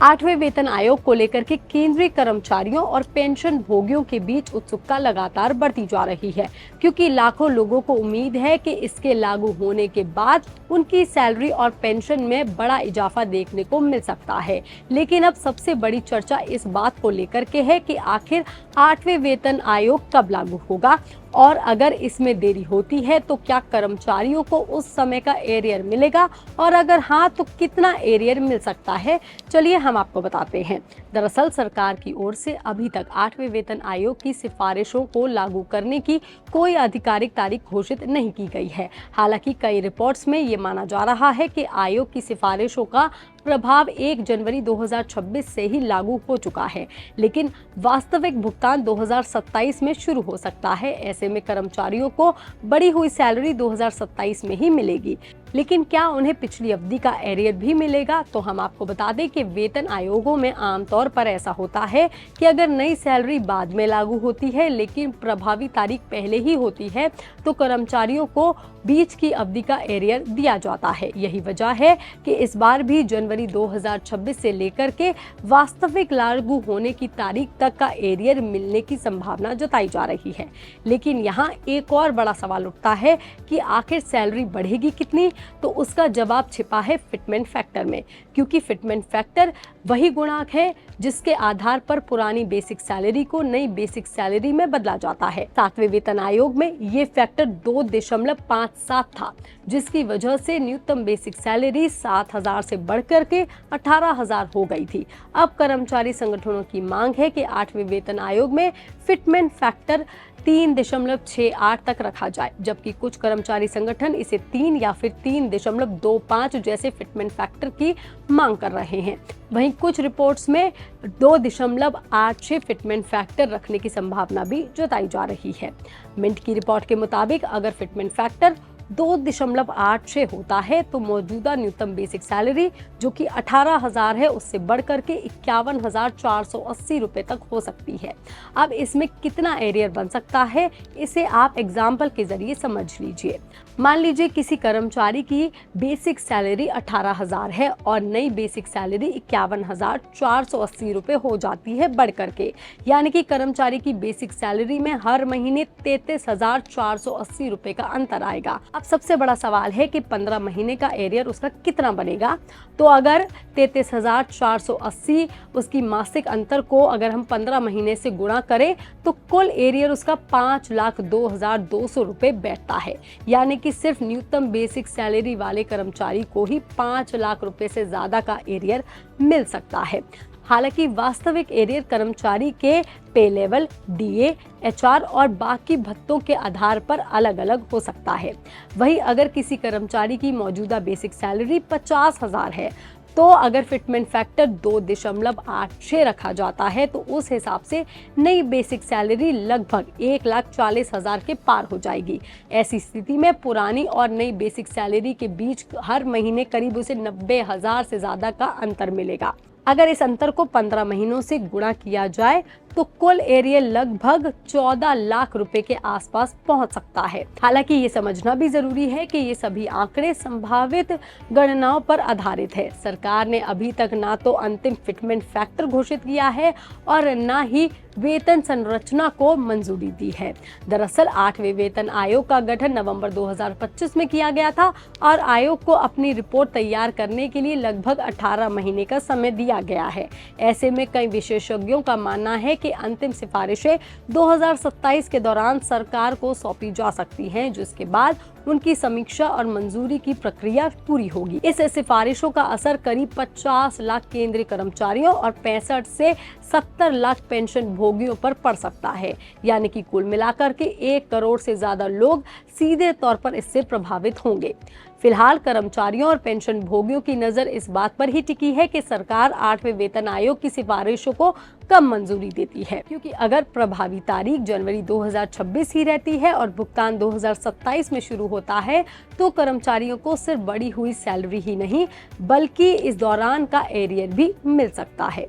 8वें वेतन आयोग को लेकर के केंद्रीय कर्मचारियों और पेंशन भोगियों के बीच उत्सुकता लगातार बढ़ती जा रही है, क्योंकि लाखों लोगों को उम्मीद है कि इसके लागू होने के बाद उनकी सैलरी और पेंशन में बड़ा इजाफा देखने को मिल सकता है। लेकिन अब सबसे बड़ी चर्चा इस बात को लेकर के है कि आखिर 8वें वेतन आयोग कब लागू होगा और अगर इसमें देरी होती है तो क्या कर्मचारियों को उस समय का एरियर मिलेगा और अगर हाँ तो कितना एरियर मिल सकता है। चलिए हम आपको बताते हैं। दरअसल सरकार की ओर से अभी तक 8वें वेतन आयोग की सिफारिशों को लागू करने की कोई आधिकारिक तारीख घोषित नहीं की गई है। हालांकि कई रिपोर्ट्स में ये माना जा रहा है कि आयोग की सिफारिशों का प्रभाव 1 जनवरी 2026 से ही लागू हो चुका है, लेकिन वास्तविक भुगतान 2027 में शुरू हो सकता है। ऐसे में कर्मचारियों को बढ़ी हुई सैलरी 2027 में ही मिलेगी, लेकिन क्या उन्हें पिछली अवधि का एरियर भी मिलेगा? तो हम आपको बता दें कि वेतन आयोगों में आमतौर पर ऐसा होता है कि अगर नई सैलरी बाद में लागू होती है लेकिन प्रभावी तारीख पहले ही होती है तो कर्मचारियों को बीच की अवधि का एरियर दिया जाता है। यही वजह है कि इस बार भी जनवरी 2026 से लेकर के वास्तविक लागू होने की तारीख तक का एरियर मिलने की संभावना जताई जा रही है। लेकिन यहाँ एक और बड़ा सवाल उठता है कि आखिर सैलरी बढ़ेगी कितनी? तो उसका जवाब छिपा है फिटमेंट फैक्टर में, क्योंकि फिटमेंट फैक्टर वही गुणांक है जिसके आधार पर पुरानी बेसिक सैलरी को नई बेसिक सैलरी में बदला जाता है। 7वें वेतन आयोग में ये फैक्टर 2.57 था, जिसकी वजह से न्यूनतम बेसिक सैलरी 7,000 से बढ़कर के 18,000 हो गई थी। अब कर्मचारी संगठनों की मांग है कि 8वें वेतन आयोग में फिटमेंट फैक्टर 3.68 तक रखा जाए, जबकि कुछ कर्मचारी संगठन इसे 3 या फिर 3.25 जैसे फिटमेंट फैक्टर की मांग कर रहे हैं। वहीं कुछ रिपोर्ट्स में 2.86 फिटमेंट फैक्टर रखने की संभावना भी जताई जा रही है। मिंट की रिपोर्ट के मुताबिक अगर फिटमेंट फैक्टर 2.86 होता है तो मौजूदा न्यूनतम बेसिक सैलरी जो कि 18,000 है उससे बढ़कर के 51,480 रुपए तक हो सकती है। अब इसमें कितना एरियर बन सकता है, इसे आप एग्जाम्पल के जरिए समझ लीजिए। मान लीजिए किसी कर्मचारी की बेसिक सैलरी 18,000 है और नई बेसिक सैलरी 51,480 रुपए हो जाती है बढ़कर के, यानी कि कर्मचारी की बेसिक सैलरी में हर महीने 33,480 रुपए का अंतर आएगा। अब सबसे बड़ा सवाल है कि 15 महीने का एरियर उसका कितना बनेगा। तो अगर 33,480 उसकी मासिक अंतर को अगर हम 15 महीने से गुणा करें तो कुल एरियर उसका 5,02,200 रुपए बैठता है, यानी कि सिर्फ न्यूनतम बेसिक सैलरी वाले कर्मचारी को ही 5 लाख रुपए से ज्यादा का एरियर मिल सकता है। हालांकि वास्तविक एरियर कर्मचारी के पे लेवल, डीए, एचआर और बाकी भत्तों के आधार पर अलग अलग हो सकता है। वहीं अगर किसी कर्मचारी की मौजूदा बेसिक सैलरी 50,000 है तो अगर फिटमेंट फैक्टर 2.86 रखा जाता है तो उस हिसाब से नई बेसिक सैलरी लगभग 1,40,000 के पार हो जाएगी। ऐसी स्थिति में पुरानी और नई बेसिक सैलरी के बीच हर महीने करीब उसे 90,000 से ज्यादा का अंतर मिलेगा। अगर इस अंतर को 15 महीनों से गुणा किया जाए तो कुल एरियर लगभग 14 लाख रुपए के आसपास पहुंच सकता है। हालांकि ये समझना भी जरूरी है कि ये सभी आंकड़े संभावित गणनाओं पर आधारित है। सरकार ने अभी तक ना तो अंतिम फिटमेंट फैक्टर घोषित किया है और ना ही वेतन संरचना को मंजूरी दी है। दरअसल 8वें वेतन आयोग का गठन नवंबर 2025 में किया गया था और आयोग को अपनी रिपोर्ट तैयार करने के लिए लगभग 18 महीने का समय दिया गया है। ऐसे में कई विशेषज्ञों का मानना है कि अंतिम सिफारिशें 2027 के दौरान सरकार को सौंपी जा सकती हैं, जिसके बाद उनकी समीक्षा और मंजूरी की प्रक्रिया पूरी होगी। इस सिफारिशों का असर करीब 50 लाख केंद्रीय कर्मचारियों और 65 से 70 लाख पेंशन भोगियों पर पड़ सकता है, यानी कि कुल मिलाकर के 1 करोड़ से ज्यादा लोग सीधे तौर पर इससे प्रभावित होंगे। फिलहाल कर्मचारियों और पेंशन भोगियों की नजर इस बात पर ही टिकी है कि सरकार 8वें वेतन आयोग की सिफारिशों को कब मंजूरी देती है, क्योंकि अगर प्रभावी तारीख जनवरी 2026 ही रहती है और भुगतान 2027 में शुरू होता है तो कर्मचारियों को सिर्फ बढ़ी हुई सैलरी ही नहीं बल्कि इस दौरान का एरियर भी मिल सकता है।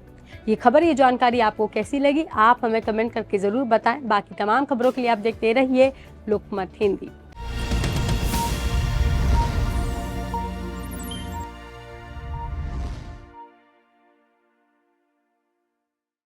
ये खबर, ये जानकारी आपको कैसी लगी, आप हमें कमेंट करके जरूर बताएं। बाकी तमाम खबरों के लिए आप देखते रहिए लोकमत हिंदी।